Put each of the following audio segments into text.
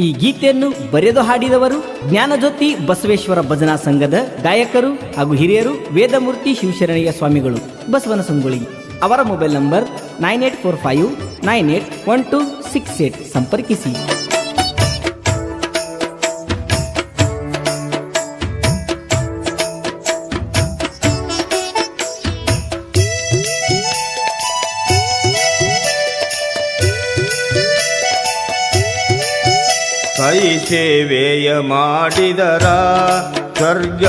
ಈ ಗೀತೆಯನ್ನು ಬರೆದು ಹಾಡಿದವರು ಜ್ಞಾನಜ್ಯೋತಿ ಬಸವೇಶ್ವರ ಭಜನಾ ಸಂಘದ ಗಾಯಕರು ಹಾಗೂ ಹಿರಿಯರು ವೇದಮೂರ್ತಿ ಶಿವಶರಣಯ್ಯ ಸ್ವಾಮಿಗಳು ಬಸವನ ಸಂಗೊಳ್ಳಿ. ಅವರ ಮೊಬೈಲ್ ನಂಬರ್ 9845981268 ಸಂಪರ್ಕಿಸಿ. ತಾಯಿ ಸೇವೆಯ ಮಾಡಿದರ ಸ್ವರ್ಗ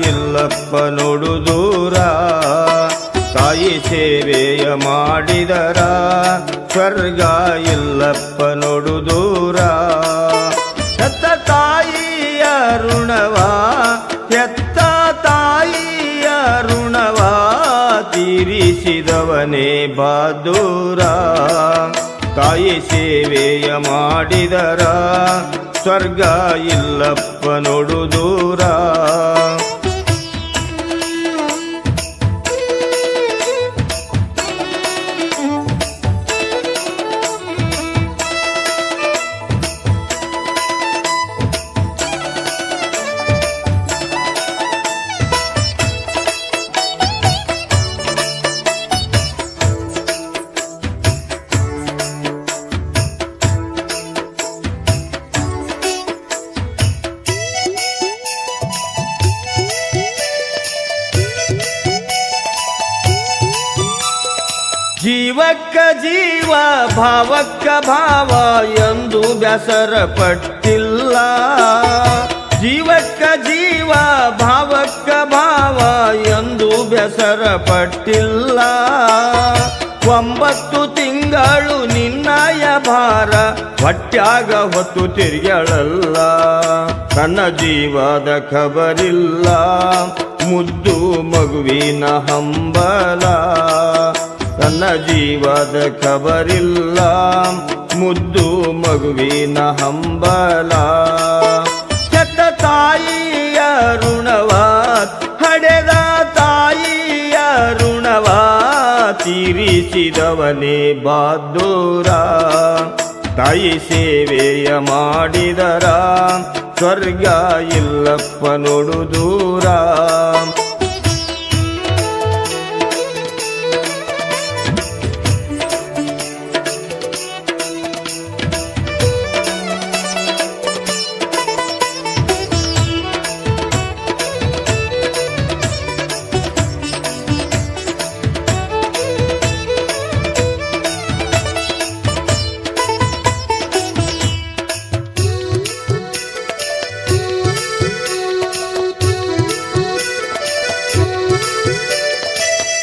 ಇಲ್ಲಪ್ಪ ನೋಡು ದೂರ. ತಾಯಿ ಸೇವೆಯ ಮಾಡಿದರ ಸ್ವರ್ಗ ಇಲ್ಲಪ್ಪ ನೋಡು ದೂರ. ಹೆತ್ತ ತಾಯಿಯ ಋಣವ ಹೆತ್ತ ತಾಯಿಯ ಋಣವ ತೀರಿಸಿದವನೇ ಬಹದ್ದೂರ. ತಾಯಿ ಸೇವೆಯ ಮಾಡಿದರ ಸ್ವರ್ಗ ಇಲ್ಲಪ್ಪ ನೋಡು ದೂರ. ಜೀವಕ್ಕ ಜೀವ ಭಾವಕ್ಕ ಭಾವ ಎಂದು ಬ್ಯಾಸರ ಪಟ್ಟಿಲ್ಲ. ಜೀವಕ್ಕ ಜೀವ ಭಾವಕ್ಕ ಭಾವ ಎಂದು ಬ್ಯಾಸರ ಪಟ್ಟಿಲ್ಲ. 9 ತಿಂಗಳು ನಿನ್ನಯ ಭಾರ ಹೊಟ್ಯಾಗ ಹೊತ್ತು ತಿರ್ಗ್ಯಾಳಲ್ಲ. ತನ್ನ ಜೀವದ ಖಬರಿಲ್ಲ ಮುದ್ದು ಮಗುವಿನ ಹಂಬಲ. ತನ್ನ ಜೀವದ ಖಬರಿಲ್ಲ ಮುದ್ದು ಮಗುವಿನ ಹಂಬಲ. ಕೆಟ್ಟ ತಾಯಿಯ ಋಣವ ಹಡೆದ ತಾಯಿಯ ಋಣವ ತೀರಿಸಿದವನೇ ಬಹದ್ದೂರ. ತಾಯಿ ಸೇವೆಯ ಮಾಡಿದರ ಸ್ವರ್ಗ ಇಲ್ಲಪ್ಪ ನೋಡು ದೂರ.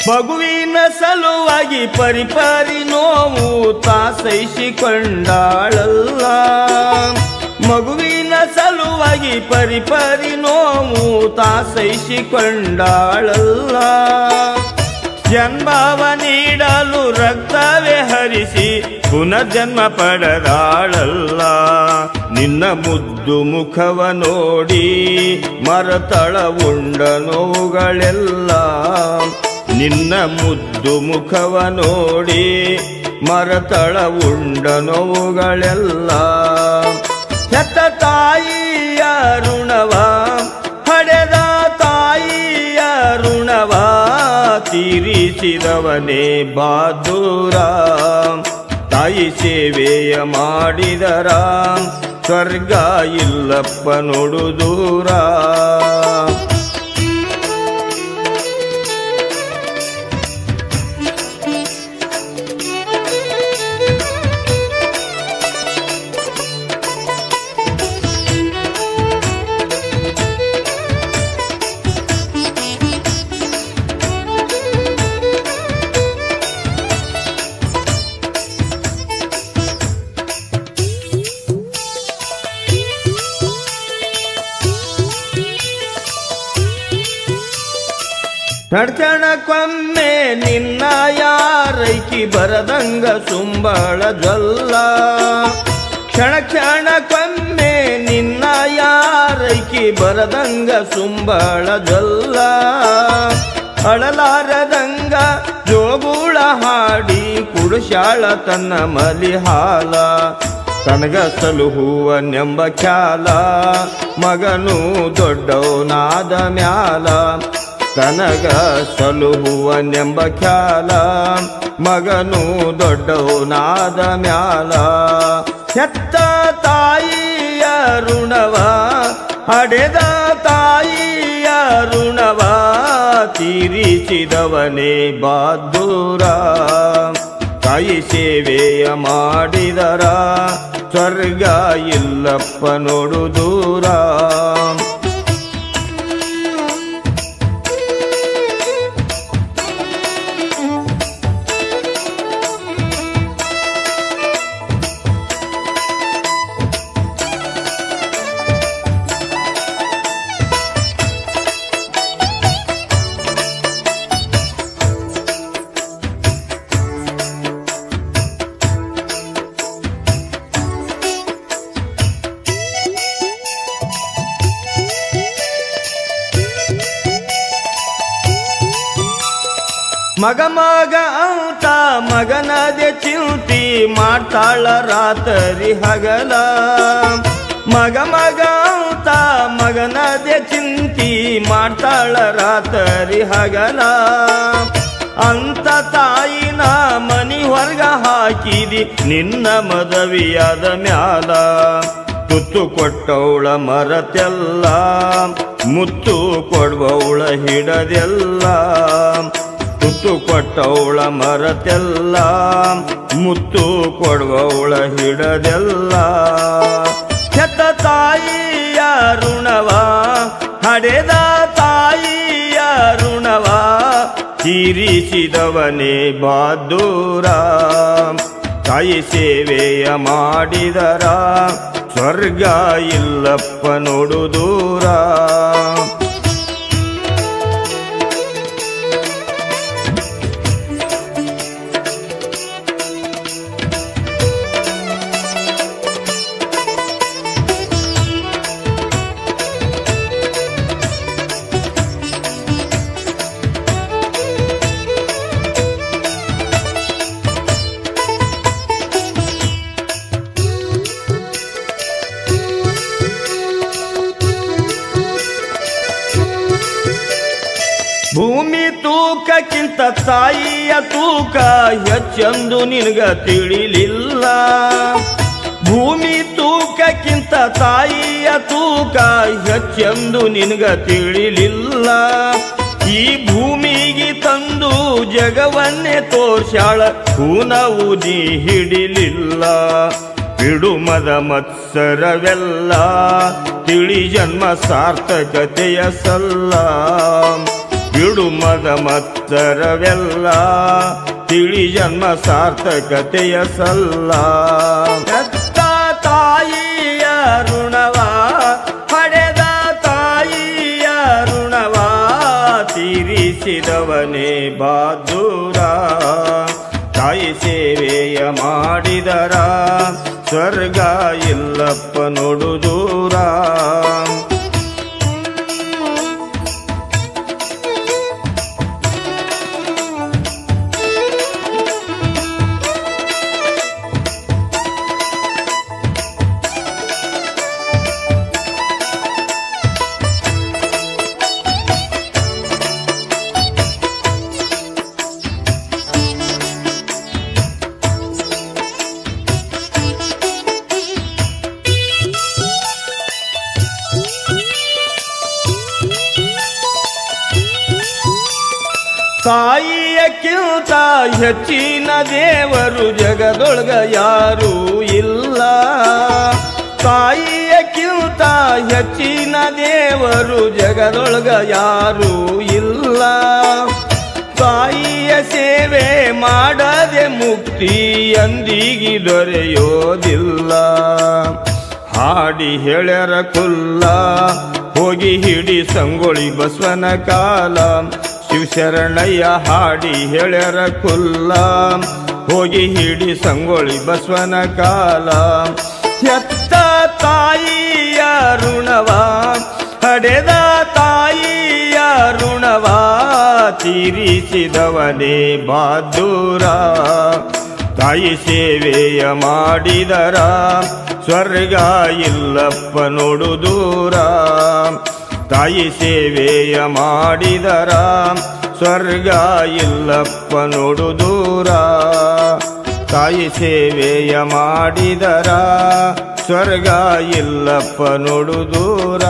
ಮಗುವಿನ ಸಲುವಾಗಿ ಪರಿಪರಿ ನೋವು ತಾಸೈಸಿಕೊಂಡಾಳಲ್ಲ. ಮಗುವಿನ ಸಲುವಾಗಿ ಪರಿಪರಿ ನೋವು ತಾಸೈಸಿಕೊಂಡಾಳಲ್ಲ. ಜನ್ಮವ ನೀಡಲು ರಕ್ತವೇ ಹರಿಸಿ ಪುನರ್ಜನ್ಮ ಪಡೆದಾಳಲ್ಲ. ನಿನ್ನ ಮುದ್ದು ಮುಖವ ನೋಡಿ ಮರತಳ ಉಂಡ ನೋವುಗಳೆಲ್ಲ. ನಿನ್ನ ಮುದ್ದು ಮುಖವ ನೋಡಿ ಮರತಳ ಉಂಡ ನೋವುಗಳೆಲ್ಲ. ಹೆತ್ತ ತಾಯಿಯ ಋಣವ ಹಡೆದ ತಾಯಿಯ ಋಣವ ತೀರಿಸಿದವನೇ ಬಹದ್ದೂರ. ತಾಯಿ ಸೇವೆಯ ಮಾಡಿದರ ಸ್ವರ್ಗ ಇಲ್ಲಪ್ಪ ನೋಡು ದೂರ. ಕ್ಷಣಕ್ಕೊಮ್ಮೆ ನಿನ್ನ ಯಾರೈಕಿ ಬರದಂಗ ಸುಂಬಳ ಜೊಲ್ಲ. ಕ್ಷಣಕ್ಕೊಮ್ಮೆ ನಿನ್ನ ಯಾರೈಕಿ ಬರದಂಗ ಸುಂಬಳ ಜೊಲ್ಲ. ಅಳಲಾರದಂಗ ಜೋಗುಳ ಹಾಡಿ ಕುಡಿಸ್ಯಾಳ ತನ್ನ ಮಲಿ ಹಾಲ. ತನಗ ಸಲುಹುವನೆಂಬ ಖ್ಯಾಲ ಮಗನು ದೊಡ್ಡವನಾದ ಮ್ಯಾಲ ತನಗ ಸಲುಹುವನೆಂಬ ಖ್ಯಾಲ ಮಗನು ದೊಡ್ಡವನಾದ ಮ್ಯಾಲ ಹೆತ್ತ ತಾಯಿಯ ಋಣವ ಹಡೆದ ತಾಯಿಯ ಋಣವ ತೀರಿಸಿದವನೇ ಬಹದ್ದೂರ ತಾಯಿ ಸೇವೆಯ ಮಾಡಿದರ ಸ್ವರ್ಗ ಇಲ್ಲಪ್ಪ ನೋಡು ದೂರ ಮಗ ಮಗ ಅಂತ ಮಗನದೆ ಚಿಂತಿ ಮಾಡ್ತಾಳ ರಾತ್ರಿ ಹಗಲ ಮಗ ಮಗ ಅಂತ ಮಗನದೆ ಚಿಂತಿ ಮಾಡ್ತಾಳ ರಾತ್ರಿ ಹಗಲ ಅಂತ ತಾಯಿನ ಮನಿ ಹೊರಗ ಹಾಕಿದಿ ನಿನ್ನ ಮದವಿಯಾದ ಮ್ಯಾಲ ತುತ್ತು ಕೊಟ್ಟವಳ ಮರತೆಲ್ಲ ಮುತ್ತು ಕೊಡುವವಳ ಹಿಡದೆಲ್ಲ ತುತ್ತು ಕೊಟ್ಟವಳ ಮರತೆಲ್ಲ ಮುತ್ತು ಕೊಡುವವಳ ಹಿಡದೆಲ್ಲ ಹೆತ್ತ ತಾಯಿಯ ಋಣವ ಹಡೆದ ತಾಯಿಯ ಋಣವ ತೀರಿಸಿದವನೇ ಬಹದ್ದೂರ ತಾಯಿ ಸೇವೆಯ ಮಾಡಿದರ ಸ್ವರ್ಗ ಇಲ್ಲಪ್ಪ ನೋಡು ದೂರ ಭೂಮಿ ತೂಕಕ್ಕಿಂತ ತಾಯಿಯ ತೂಕ ಹೆಚ್ಚೆಂದು ನಿನಗ ತಿಳಿಲಿಲ್ಲ ಭೂಮಿ ತೂಕಕ್ಕಿಂತ ತಾಯಿಯ ತೂಕ ಹೆಚ್ಚೆಂದು ನಿನಗ ತಿಳಿಲಿಲ್ಲ ಈ ಭೂಮಿಗೆ ತಂದು ಜಗವನ್ನೇ ತೋರ್ಸ್ಯಾಳ ಹೂನ ಊದಿ ಹಿಡಿಲಿಲ್ಲ ಬಿಡು ಮದ ಮತ್ಸರವೆಲ್ಲ ತಿಳಿ ಜನ್ಮ ಸಾರ್ಥಕತೆಯ ಸಲ್ಲ ಬಿಡು ಮದ ಮತ್ಸರವೆಲ್ಲ ತಿಳಿ ಜನ್ಮ ಸಾರ್ಥಕತೆಯ ಸಲ್ಲ ಹೆತ್ತ ತಾಯಿಯ ಋಣವ ಪಡೆದ ತಾಯಿಯ ಋಣವ ತೀರಿಸಿದವನೇ ಬಹದ್ದೂರ ತಾಯಿ ಸೇವೆಯ ಮಾಡಿದರ ಸ್ವರ್ಗ ಇಲ್ಲಪ್ಪ ನೋಡು ದೂರ ತಾಯಿಯಕ್ಕಿಂತ ಹೆಚ್ಚಿನ ದೇವರು ಜಗದೊಳಗ ಯಾರೂ ಇಲ್ಲ ತಾಯಿಯಕ್ಕಿಂತ ಹೆಚ್ಚಿನ ದೇವರು ಜಗದೊಳಗ ಯಾರೂ ಇಲ್ಲ ತಾಯಿಯ ಸೇವೆ ಮಾಡದೆ ಮುಕ್ತಿ ಎಂದಿಗೆ ದೊರೆಯೋದಿಲ್ಲ ಹಾಡಿ ಹೇಳ್ಯಾರ ಕುಲ್ಲ ಹೋಗಿ ಹಿಡಿ ಸಂಗೊಳ್ಳಿ ಬಸವನ ಕಾಲ ಶಿವಶರಣಯ್ಯ ಹಾಡಿ ಹೇಳ್ಯಾರ ಕುಲ್ಲ ಹೋಗಿ ಹಿಡಿ ಸಂಗೊಳ್ಳಿ ಬಸವನ ಕಾಲ ಹೆತ್ತ ತಾಯಿಯ ಋಣವ ಹಡೆದ ತಾಯಿಯ ಋಣವ ತೀರಿಸಿದವನೇ ಬಹದ್ದೂರ ತಾಯಿ ಸೇವೆಯ ಮಾಡಿದರ ಸ್ವರ್ಗ ಇಲ್ಲಪ್ಪ ನೋಡು ದೂರ. ತಾಯಿ ಸೇವೆಯ ಮಾಡಿದರ ಸ್ವರ್ಗ ಇಲ್ಲಪ್ಪ ನೋಡು ದೂರ. ತಾಯಿ ಸೇವೆಯ ಮಾಡಿದರ ಸ್ವರ್ಗ ಇಲ್ಲಪ್ಪ ನೋಡು ದೂರ.